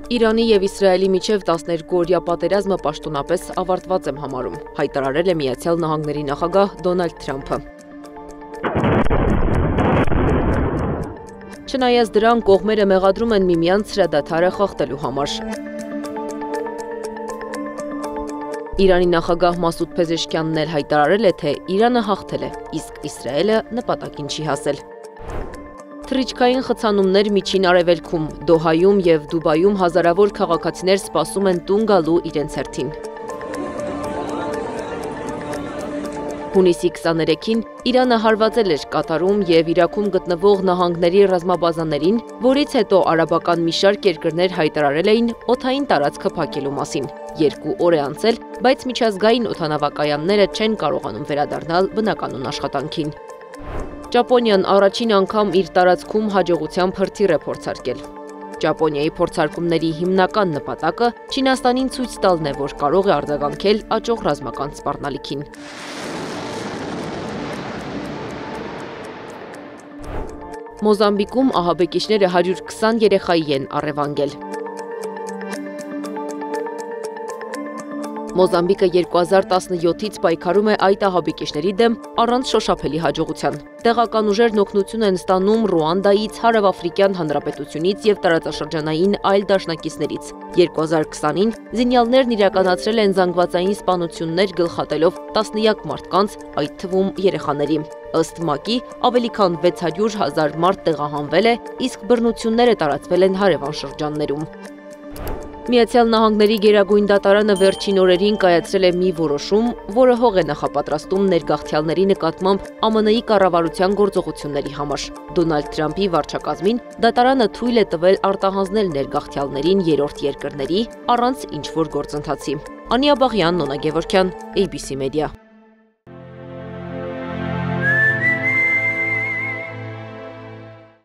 Իրանի և Իսրայելի միջև 12-օրյա պատերազմը պաշտոնապես ավարտված եմ համարում, հայտարարել է Միացյալ Նահանգների նախագահ Դոնալդ Թրամփը։ Չնայած դրան, կողմերը մեղադրում են միմյանց հրադադարը խախտելու համար։ Իրանի նախագահ Մասուդ Փեզեշքյանն էլ հայտարարել է, թե Իրանը հաղթել է, իսկ Իսրայելը նպատակին չի հասել։ Թռիչքային խցանումներ Միջին Արևելքում, Դոհայում և Դուբայում հազարավոր քաղաքացիներ սպասում են տուն գալու իրենց հերթին։ Հունիսի 23-ին Իրանը հարվածել էր Կատարում և Իրաքում գտնվող նահանգների ռազմաբազաներին, որից հետո արաբական մի շարք երկրներ հայտարարել էին օդային տարածքը փակելու մասին։ 2 օր է անցել, բայց միջազգային օդանավակայանները չեն կարողանում վերադառնալ բնականոն աշխատանքին։ Ճապոնիան առաջին անգամ իր տարածքում հաջողությամբ հրթիռ է փորձարկել։ Ճապոնիայի փորձարկումների հիմնական նպատակը Չինաստանին ցույց տալն է, որ կարող է արձագանքել աճող ռազմական սպառնալիքին։ Մոզամբիկում ահաբեկիչները 120 երեխայի են առևանգել։ Մոզամբիկը 2017-ից պայքարում է այդ ահաբեկիչների դեմ առանց շոշափելի հաջողության։ Տեղական ուժերն օգնություն են ստանում Ռուանդայից, Հարավաֆրիկյան Հանրապետությունից և տարածաշրջանային այլ դաշնակիցներից։ 2020-ին զինյալներն իրականացրել են զանգվածային սպանություններ գլխատելով տասնյակ մարդկանց, այդ թվում երեխաների։ Ըստ ՄԱԿ-ի, ավելի քան 600,000 մարդ տեղահանվել է, իսկ բռնությունները տարածվել են հարևան շրջաններում։ Միացյալ Նահանգների գերագույն դատարանը վերջին օրերին կայացրել է մի որոշում, որը հող է նախապատրաստում ներգաղթյալների նկատմամբ ԱՄՆ-ի կառավարության գործողությունների համար։ Դոնալդ Թրամփի վարչակազմին դատարանը թույլ է տվել արտահանձնել ներգաղթյալներին երրորդ երկրների առանց ինչ-որ գործընթացի։ Անի Աբաղյան, Նոնա Գևորգյան, ABC Media։